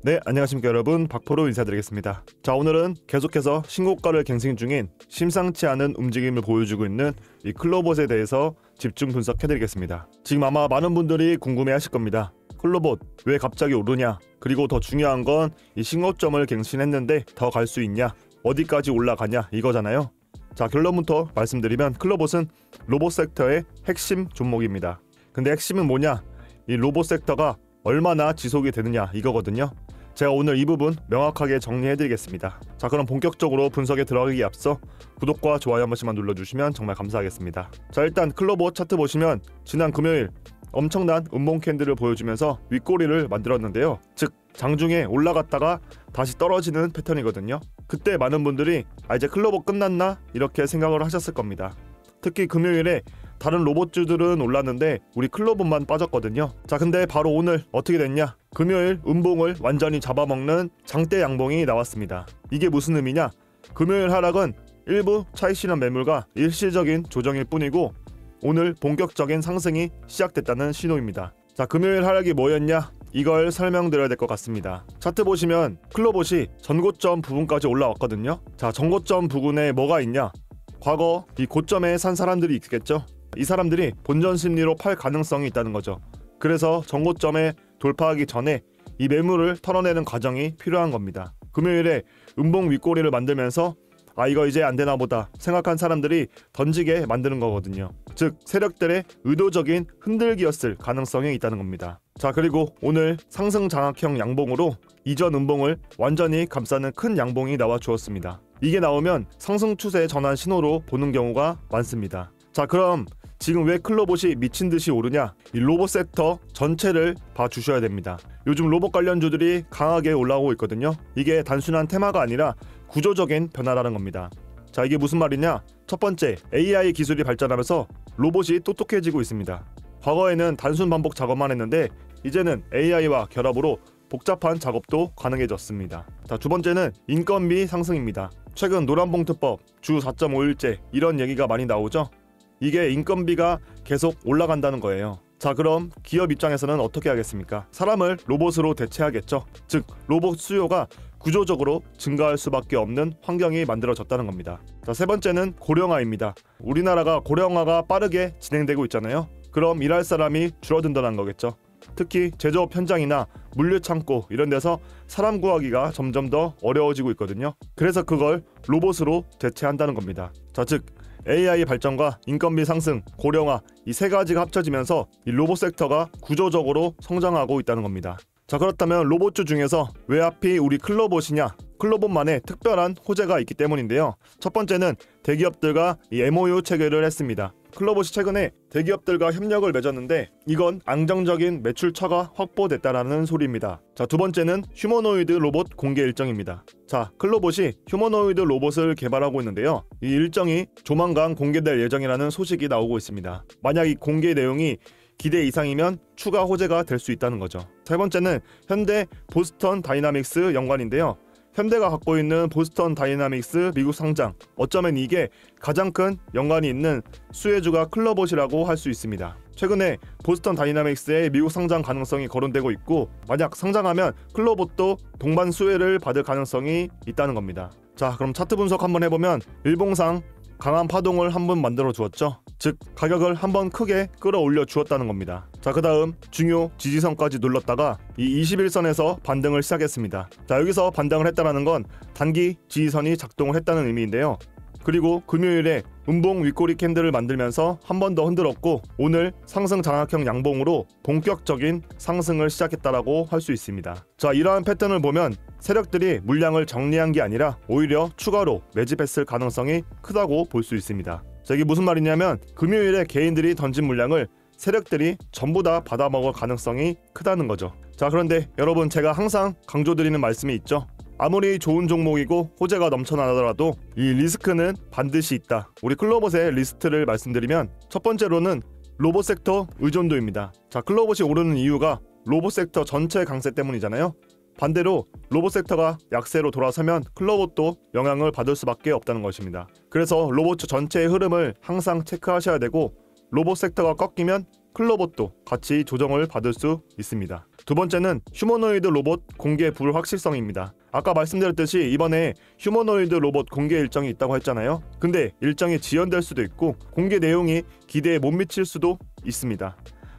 네, 안녕하십니까 여러분, 박포로 인사드리겠습니다. 자, 오늘은 계속해서 신고가를 갱생 중인 심상치 않은 움직임을 보여주고 있는 이 클로봇에 대해서 집중 분석해드리겠습니다. 지금 아마 많은 분들이 궁금해하실 겁니다. 클로봇 왜 갑자기 오르냐, 그리고 더 중요한 건 이 신고점을 갱신했는데 더 갈 수 있냐, 어디까지 올라가냐 이거잖아요. 자, 결론부터 말씀드리면 클로봇은 로봇 섹터의 핵심 종목입니다. 근데 핵심은 뭐냐, 이 로봇 섹터가 얼마나 지속이 되느냐 이거거든요. 제가 오늘 이 부분 명확하게 정리해드리겠습니다. 자, 그럼 본격적으로 분석에 들어가기 앞서 구독과 좋아요 한 번씩만 눌러주시면 정말 감사하겠습니다. 자, 일단 클로봇 차트 보시면 지난 금요일 엄청난 음봉 캔들을 보여주면서 윗꼬리를 만들었는데요. 즉 장중에 올라갔다가 다시 떨어지는 패턴이거든요. 그때 많은 분들이 이제 클로봇 끝났나 이렇게 생각을 하셨을 겁니다. 특히 금요일에 다른 로봇주들은 올랐는데 우리 클로봇만 빠졌거든요. 자, 근데 바로 오늘 어떻게 됐냐, 금요일 음봉을 완전히 잡아먹는 장대 양봉이 나왔습니다. 이게 무슨 의미냐, 금요일 하락은 일부 차익실현 매물과 일시적인 조정일 뿐이고 오늘 본격적인 상승이 시작됐다는 신호입니다. 자, 금요일 하락이 뭐였냐, 이걸 설명드려야 될 것 같습니다. 차트 보시면 클로봇이 전고점 부분까지 올라왔거든요. 자, 전고점 부근에 뭐가 있냐, 과거 이 고점에 산 사람들이 있겠죠. 이 사람들이 본전 심리로 팔 가능성이 있다는 거죠. 그래서 전고점에 돌파하기 전에 이 매물을 털어내는 과정이 필요한 겁니다. 금요일에 음봉 윗꼬리를 만들면서 이거 이제 안 되나 보다 생각한 사람들이 던지게 만드는 거거든요. 즉 세력들의 의도적인 흔들기였을 가능성이 있다는 겁니다. 자, 그리고 오늘 상승 장악형 양봉으로 이전 음봉을 완전히 감싸는 큰 양봉이 나와 주었습니다. 이게 나오면 상승 추세 전환 신호로 보는 경우가 많습니다. 자, 그럼 지금 왜 클로봇이 미친듯이 오르냐, 이 로봇 섹터 전체를 봐주셔야 됩니다. 요즘 로봇 관련주들이 강하게 올라오고 있거든요. 이게 단순한 테마가 아니라 구조적인 변화라는 겁니다. 자, 이게 무슨 말이냐, 첫 번째, AI 기술이 발전하면서 로봇이 똑똑해지고 있습니다. 과거에는 단순 반복 작업만 했는데 이제는 AI와 결합으로 복잡한 작업도 가능해졌습니다. 자, 두 번째는 인건비 상승입니다. 최근 노란봉투법, 주 4.5일제 이런 얘기가 많이 나오죠. 이게 인건비가 계속 올라간다는 거예요. 자, 그럼 기업 입장에서는 어떻게 하겠습니까? 사람을 로봇으로 대체하겠죠. 즉 로봇 수요가 구조적으로 증가할 수밖에 없는 환경이 만들어졌다는 겁니다. 자, 세 번째는 고령화입니다. 우리나라가 고령화가 빠르게 진행되고 있잖아요. 그럼 일할 사람이 줄어든다는 거겠죠. 특히 제조업 현장이나 물류창고 이런 데서 사람 구하기가 점점 더 어려워지고 있거든요. 그래서 그걸 로봇으로 대체한다는 겁니다. 자, 즉 AI 발전과 인건비 상승, 고령화 이 세 가지가 합쳐지면서 이 로봇 섹터가 구조적으로 성장하고 있다는 겁니다. 자, 그렇다면 로봇주 중에서 왜 하필 우리 클로봇이냐? 클로봇만의 특별한 호재가 있기 때문인데요. 첫 번째는 대기업들과 이 MOU 체결을 했습니다. 클로봇이 최근에 대기업들과 협력을 맺었는데 이건 안정적인 매출처가 확보됐다라는 소리입니다. 자, 두 번째는 휴머노이드 로봇 공개 일정입니다. 자, 클로봇이 휴머노이드 로봇을 개발하고 있는데요. 이 일정이 조만간 공개될 예정이라는 소식이 나오고 있습니다. 만약 이 공개 내용이 기대 이상이면 추가 호재가 될 수 있다는 거죠. 세 번째는 현대 보스턴 다이나믹스 연관인데요. 현대가 갖고 있는 보스턴 다이나믹스 미국 상장, 어쩌면 이게 가장 큰 연관이 있는 수혜주가 클로봇이라고 할 수 있습니다. 최근에 보스턴 다이나믹스의 미국 상장 가능성이 거론되고 있고 만약 상장하면 클로봇도 동반 수혜를 받을 가능성이 있다는 겁니다. 자, 그럼 차트 분석 한번 해보면 일봉상 강한 파동을 한번 만들어 주었죠. 즉 가격을 한번 크게 끌어올려 주었다는 겁니다. 자, 그 다음 중요 지지선까지 눌렀다가 이 21선에서 반등을 시작했습니다. 자, 여기서 반등을 했다는 건 단기 지지선이 작동을 했다는 의미인데요. 그리고 금요일에 음봉 윗꼬리 캔들을 만들면서 한 번 더 흔들었고 오늘 상승 장악형 양봉으로 본격적인 상승을 시작했다라고 할 수 있습니다. 자, 이러한 패턴을 보면 세력들이 물량을 정리한 게 아니라 오히려 추가로 매집했을 가능성이 크다고 볼 수 있습니다. 자, 이게 무슨 말이냐면 금요일에 개인들이 던진 물량을 세력들이 전부 다 받아먹을 가능성이 크다는 거죠. 자, 그런데 여러분, 제가 항상 강조드리는 말씀이 있죠. 아무리 좋은 종목이고 호재가 넘쳐나더라도 이 리스크는 반드시 있다. 우리 클로봇의 리스트를 말씀드리면 첫 번째로는 로봇 섹터 의존도입니다. 자, 클로봇이 오르는 이유가 로봇 섹터 전체 강세 때문이잖아요. 반대로 로봇 섹터가 약세로 돌아서면 클로봇도 영향을 받을 수밖에 없다는 것입니다. 그래서 로봇 전체의 흐름을 항상 체크하셔야 되고 로봇 섹터가 꺾이면 클로봇도 같이 조정을 받을 수 있습니다. 두 번째는 휴머노이드 로봇 공개 불확실성입니다. 아까 말씀드렸듯이 이번에 휴머노이드 로봇 공개 일정이 있다고 했잖아요. 근데 일정이 지연될 수도 있고 공개 내용이 기대에 못 미칠 수도 있습니다.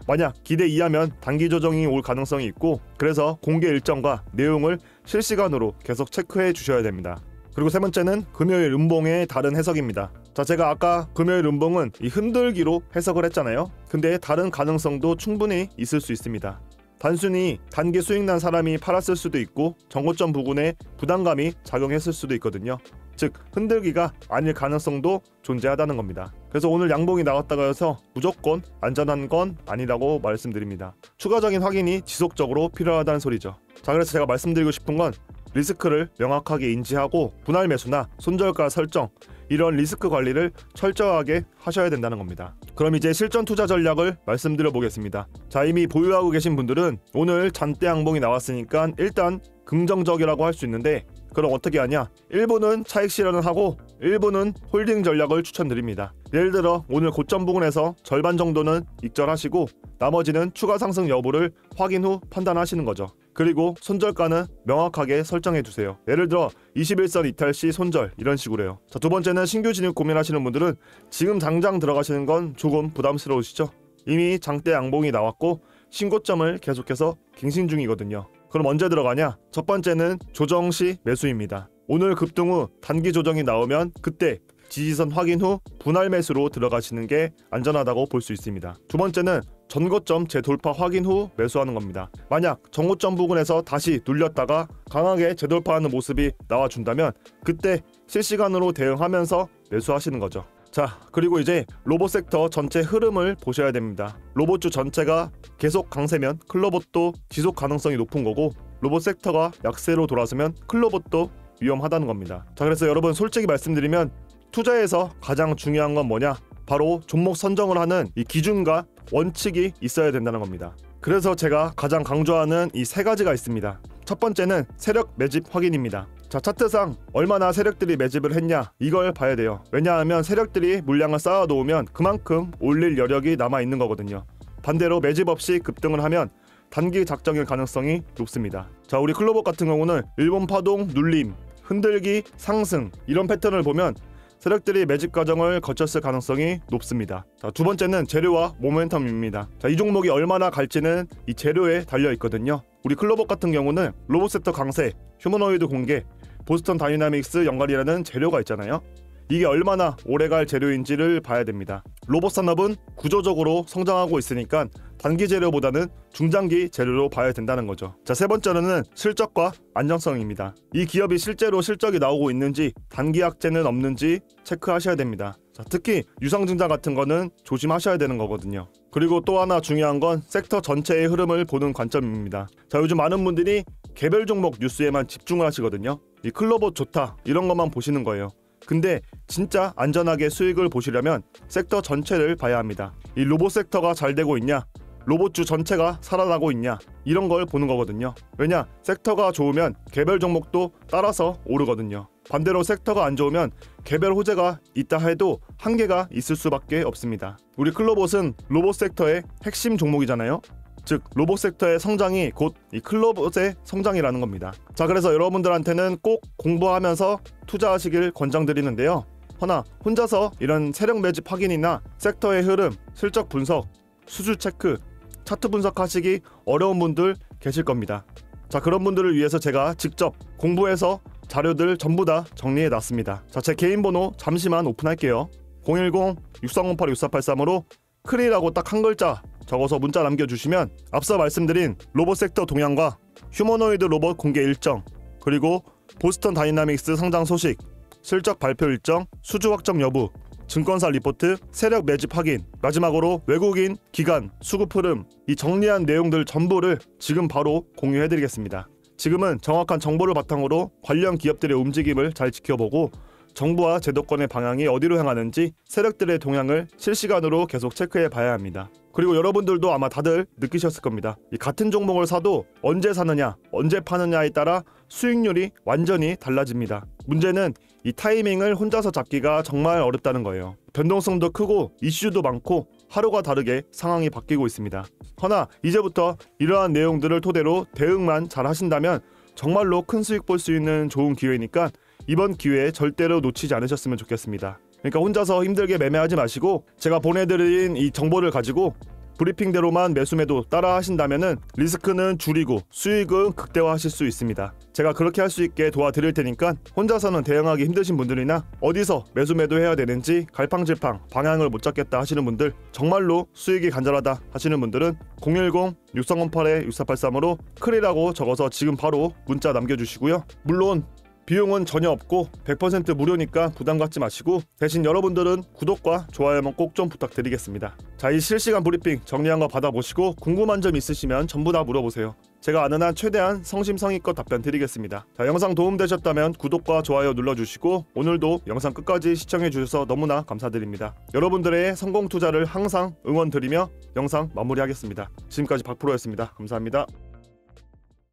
만약 기대 이하면 단기 조정이 올 가능성이 있고, 그래서 공개 일정과 내용을 실시간으로 계속 체크해 주셔야 됩니다. 그리고 세 번째는 금요일 음봉의 다른 해석입니다. 자, 제가 아까 금요일 음봉은 이 흔들기로 해석을 했잖아요. 근데 다른 가능성도 충분히 있을 수 있습니다. 단순히 단기 수익 난 사람이 팔았을 수도 있고 정고점 부근에 부담감이 작용했을 수도 있거든요. 즉 흔들기가 아닐 가능성도 존재하다는 겁니다. 그래서 오늘 양봉이 나왔다고 해서 무조건 안전한 건 아니라고 말씀드립니다. 추가적인 확인이 지속적으로 필요하다는 소리죠. 자, 그래서 제가 말씀드리고 싶은 건 리스크를 명확하게 인지하고 분할 매수나 손절가 설정, 이런 리스크 관리를 철저하게 하셔야 된다는 겁니다. 그럼 이제 실전 투자 전략을 말씀드려 보겠습니다. 자, 이미 보유하고 계신 분들은 오늘 잔대 양봉이 나왔으니까 일단 긍정적이라고 할 수 있는데, 그럼 어떻게 하냐? 일부는 차익 실현을 하고 일부는 홀딩 전략을 추천드립니다. 예를 들어 오늘 고점 부근에서 절반 정도는 익절하시고 나머지는 추가 상승 여부를 확인 후 판단하시는 거죠. 그리고 손절가는 명확하게 설정해 두세요. 예를 들어 21선 이탈 시 손절, 이런 식으로요. 자, 두 번째는 신규 진입 고민하시는 분들은 지금 당장 들어가시는 건 조금 부담스러우시죠? 이미 장대 양봉이 나왔고 신고점을 계속해서 갱신 중이거든요. 그럼 언제 들어가냐? 첫 번째는 조정 시 매수입니다. 오늘 급등 후 단기 조정이 나오면 그때 지지선 확인 후 분할 매수로 들어가시는 게 안전하다고 볼 수 있습니다. 두 번째는 전고점 재돌파 확인 후 매수하는 겁니다. 만약 전고점 부근에서 다시 눌렸다가 강하게 재돌파하는 모습이 나와준다면 그때 실시간으로 대응하면서 매수하시는 거죠. 자, 그리고 이제 로봇 섹터 전체 흐름을 보셔야 됩니다. 로봇주 전체가 계속 강세면 클로봇도 지속 가능성이 높은 거고, 로봇 섹터가 약세로 돌아서면 클로봇도 위험하다는 겁니다. 자, 그래서 여러분 솔직히 말씀드리면 투자에서 가장 중요한 건 뭐냐? 바로 종목 선정을 하는 이 기준과 원칙이 있어야 된다는 겁니다. 그래서 제가 가장 강조하는 이 세 가지가 있습니다. 첫 번째는 세력 매집 확인입니다. 자, 차트상 얼마나 세력들이 매집을 했냐, 이걸 봐야 돼요. 왜냐하면 세력들이 물량을 쌓아 놓으면 그만큼 올릴 여력이 남아 있는 거거든요. 반대로 매집 없이 급등을 하면 단기 작정일 가능성이 높습니다. 자, 우리 클로봇 같은 경우는 일본 파동, 눌림, 흔들기, 상승, 이런 패턴을 보면 세력들이 매집 과정을 거쳤을 가능성이 높습니다. 자, 두 번째는 재료와 모멘텀입니다. 자, 이 종목이 얼마나 갈지는 이 재료에 달려 있거든요. 우리 클로봇 같은 경우는 로봇 섹터 강세, 휴머노이드 공개, 보스턴 다이나믹스 연관이라는 재료가 있잖아요. 이게 얼마나 오래갈 재료인지를 봐야 됩니다. 로봇 산업은 구조적으로 성장하고 있으니까 단기 재료보다는 중장기 재료로 봐야 된다는 거죠. 자, 세 번째로는 실적과 안정성입니다. 이 기업이 실제로 실적이 나오고 있는지, 단기 악재는 없는지 체크하셔야 됩니다. 자, 특히 유상증자 같은 거는 조심하셔야 되는 거거든요. 그리고 또 하나 중요한 건 섹터 전체의 흐름을 보는 관점입니다. 자, 요즘 많은 분들이 개별 종목 뉴스에만 집중을 하시거든요. 이 클로봇 좋다, 이런 것만 보시는 거예요. 근데 진짜 안전하게 수익을 보시려면 섹터 전체를 봐야 합니다. 이 로봇 섹터가 잘 되고 있냐, 로봇주 전체가 살아나고 있냐, 이런 걸 보는 거거든요. 왜냐? 섹터가 좋으면 개별 종목도 따라서 오르거든요. 반대로 섹터가 안 좋으면 개별 호재가 있다 해도 한계가 있을 수밖에 없습니다. 우리 클로봇은 로봇 섹터의 핵심 종목이잖아요. 즉 로봇 섹터의 성장이 곧 이 클로봇의 성장이라는 겁니다. 자, 그래서 여러분들한테는 꼭 공부하면서 투자하시길 권장드리는데요. 허나 혼자서 이런 세력 매집 확인이나 섹터의 흐름, 실적 분석, 수주 체크, 차트 분석하시기 어려운 분들 계실 겁니다. 자, 그런 분들을 위해서 제가 직접 공부해서 자료들 전부 다 정리해 놨습니다. 자, 제 개인 번호 잠시만 오픈할게요. 010-6308-6483으로 크리라고 딱 한 글자 적어서 문자 남겨주시면 앞서 말씀드린 로봇 섹터 동향과 휴머노이드 로봇 공개 일정, 그리고 보스턴 다이나믹스 성장 소식, 실적 발표 일정, 수주 확정 여부, 증권사 리포트, 세력 매집 확인, 마지막으로 외국인, 기관, 수급 흐름, 이 정리한 내용들 전부를 지금 바로 공유해드리겠습니다. 지금은 정확한 정보를 바탕으로 관련 기업들의 움직임을 잘 지켜보고 정부와 제도권의 방향이 어디로 향하는지 세력들의 동향을 실시간으로 계속 체크해 봐야 합니다. 그리고 여러분들도 아마 다들 느끼셨을 겁니다. 이 같은 종목을 사도 언제 사느냐, 언제 파느냐에 따라 수익률이 완전히 달라집니다. 문제는 이 타이밍을 혼자서 잡기가 정말 어렵다는 거예요. 변동성도 크고 이슈도 많고 하루가 다르게 상황이 바뀌고 있습니다. 허나 이제부터 이러한 내용들을 토대로 대응만 잘 하신다면 정말로 큰 수익 볼 수 있는 좋은 기회니까 이번 기회에 절대로 놓치지 않으셨으면 좋겠습니다. 그러니까 혼자서 힘들게 매매하지 마시고 제가 보내드린 이 정보를 가지고 브리핑대로만 매수매도 따라 하신다면은 리스크는 줄이고 수익은 극대화하실 수 있습니다. 제가 그렇게 할 수 있게 도와드릴 테니까 혼자서는 대응하기 힘드신 분들이나 어디서 매수매도 해야 되는지 갈팡질팡 방향을 못 잡겠다 하시는 분들, 정말로 수익이 간절하다 하시는 분들은 010-6308-6483으로 클이라고 적어서 지금 바로 문자 남겨주시고요. 물론 비용은 전혀 없고 100% 무료니까 부담 갖지 마시고, 대신 여러분들은 구독과 좋아요만 꼭 좀 부탁드리겠습니다. 자, 이 실시간 브리핑 정리한 거 받아보시고 궁금한 점 있으시면 전부 다 물어보세요. 제가 아는 한 최대한 성심성의껏 답변 드리겠습니다. 자, 영상 도움되셨다면 구독과 좋아요 눌러주시고 오늘도 영상 끝까지 시청해주셔서 너무나 감사드립니다. 여러분들의 성공 투자를 항상 응원드리며 영상 마무리하겠습니다. 지금까지 박프로였습니다. 감사합니다.